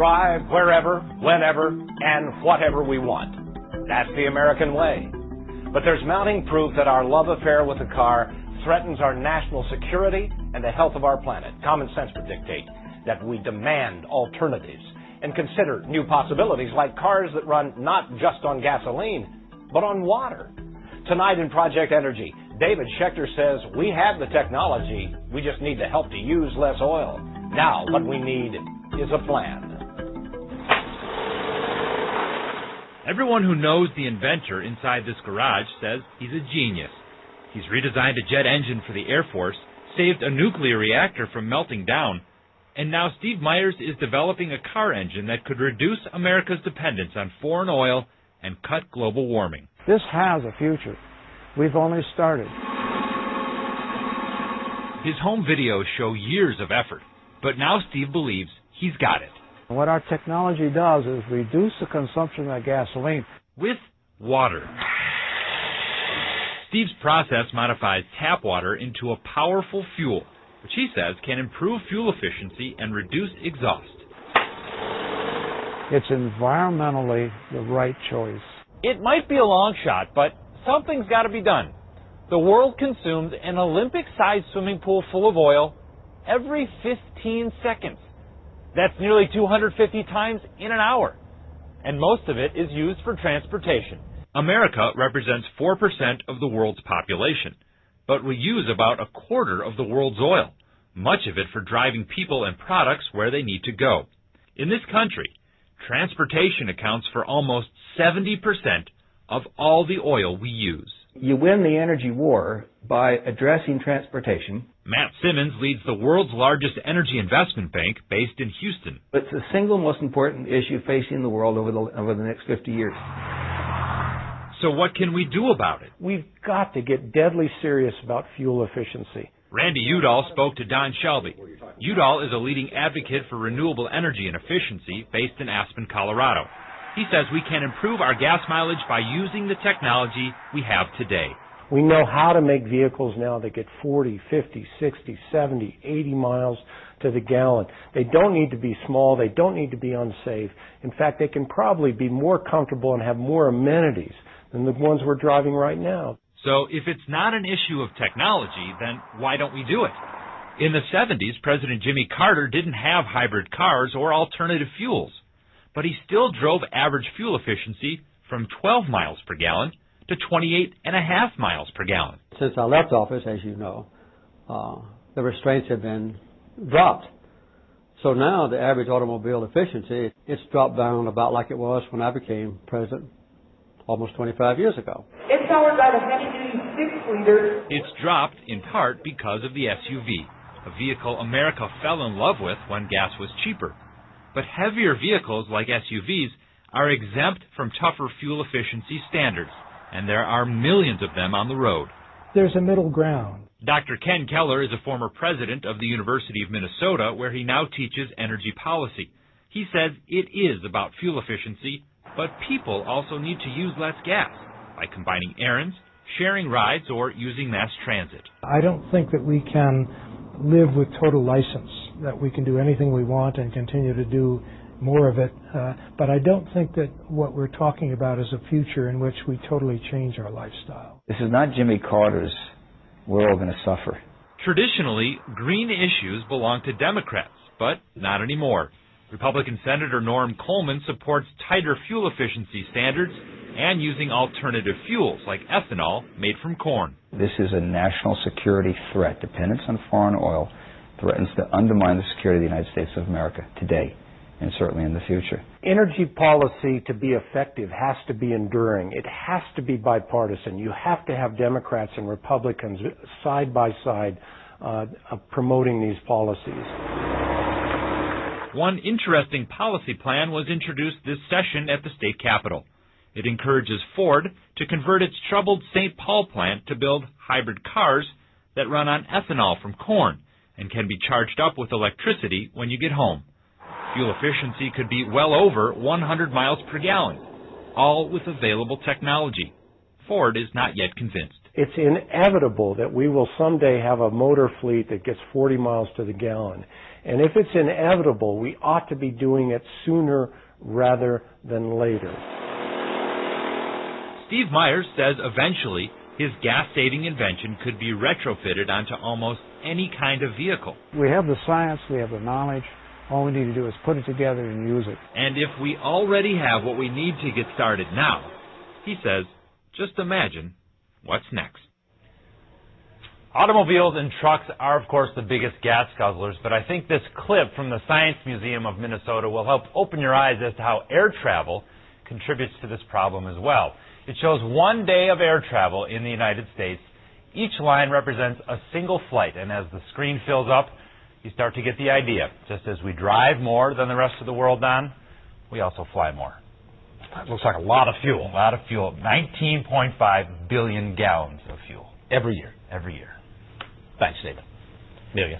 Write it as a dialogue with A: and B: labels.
A: drive wherever, whenever, and whatever we want. That's the American way. But there's mounting proof that our love affair with the car threatens our national security and the health of our planet. Common sense would dictate that we demand alternatives and consider new possibilities like cars that run not just on gasoline, but on water. Tonight in Project Energy, David Schechter says we have the technology, we just need the help to use less oil. Now, what we need is a plan.
B: Everyone who knows the inventor inside this garage says he's a genius. He's redesigned a jet engine for the Air Force, saved a nuclear reactor from melting down, and now Steve Myers is developing a car engine that could reduce America's dependence on foreign oil and cut global warming.
C: This has a future. We've only started.
B: His home videos show years of effort, but now Steve believes he's got it.
C: What our technology does is reduce the consumption of gasoline
B: with water. Steve's process modifies tap water into a powerful fuel, which he says can improve fuel efficiency and reduce exhaust.
C: It's environmentally the right choice.
D: It might be a long shot, but something's got to be done. The world consumes an Olympic-sized swimming pool full of oil every 15 seconds. That's nearly 250 times in an hour. And most of it is used for transportation.
B: America represents 4% of the world's population, but we use about a quarter of the world's oil, much of it for driving people and products where they need to go. In this country, transportation accounts for almost 70% of all the oil we use.
E: You win the energy war by addressing transportation.
B: Matt Simmons leads the world's largest energy investment bank based in Houston.
E: It's the single most important issue facing the world over the next 50 years.
B: So what can we do about it?
C: We've got to get deadly serious about fuel efficiency.
B: Randy Udall spoke to Don Shelby. Udall is a leading advocate for renewable energy and efficiency based in Aspen, Colorado. He says we can improve our gas mileage by using the technology we have today.
C: We know how to make vehicles now that get 40, 50, 60, 70, 80 miles to the gallon. They don't need to be small. They don't need to be unsafe. In fact, they can probably be more comfortable and have more amenities than the ones we're driving right now.
B: So if it's not an issue of technology, then why don't we do it? In the 70s, President Jimmy Carter didn't have hybrid cars or alternative fuels, but he still drove average fuel efficiency from 12 miles per gallon to 28.5 miles per gallon.
F: Since I left office, as you know, the restraints have been dropped. So now the average automobile efficiency, it's dropped down about like it was when I became president almost 25 years ago.
G: It's powered by the heavy-duty 6-liter.
B: It's dropped in part because of the SUV, a vehicle America fell in love with when gas was cheaper. But heavier vehicles like SUVs are exempt from tougher fuel efficiency standards, and there are millions of them on the road.
C: There's a middle ground.
B: Dr. Ken Keller is a former president of the University of Minnesota, where he now teaches energy policy. He says it is about fuel efficiency, but people also need to use less gas by combining errands, sharing rides, or using mass transit.
C: I don't think that we can live with total license, that we can do anything we want and continue to do more of it. But I don't think that what we're talking about is a future in which we totally change our lifestyle.
H: This is not Jimmy Carter's "we're all going to suffer."
B: Traditionally, green issues belong to Democrats, but not anymore. Republican Senator Norm Coleman supports tighter fuel efficiency standards and using alternative fuels like ethanol made from corn.
H: This is a national security threat. Dependence on foreign oil threatens to undermine the security of the United States of America today and certainly in the future.
C: Energy policy, to be effective, has to be enduring. It has to be bipartisan. You have to have Democrats and Republicans side by side promoting these policies.
B: One interesting policy plan was introduced this session at the state capitol. It encourages Ford to convert its troubled St. Paul plant to build hybrid cars that run on ethanol from corn and can be charged up with electricity when you get home. Fuel efficiency could be well over 100 miles per gallon, all with available technology. Ford is not yet convinced.
C: It's inevitable that we will someday have a motor fleet that gets 40 miles to the gallon. And if it's inevitable, we ought to be doing it sooner rather than later.
B: Steve Myers says eventually his gas-saving invention could be retrofitted onto almost any kind of vehicle.
I: We have the science, we have the knowledge. All we need to do is put it together and use it.
B: And if we already have what we need to get started now, he says, just imagine what's next.
D: Automobiles and trucks are, of course, the biggest gas guzzlers, but I think this clip from the Science Museum of Minnesota will help open your eyes as to how air travel contributes to this problem as well. It shows 1 day of air travel in the United States. Each line represents a single flight, and as the screen fills up, you start to get the idea. Just as we drive more than the rest of the world, Don, we also fly more. That looks like a lot of fuel. A lot of fuel. 19.5 billion gallons of fuel.
A: Every year.
D: Every year.
A: Thanks, David. Amelia.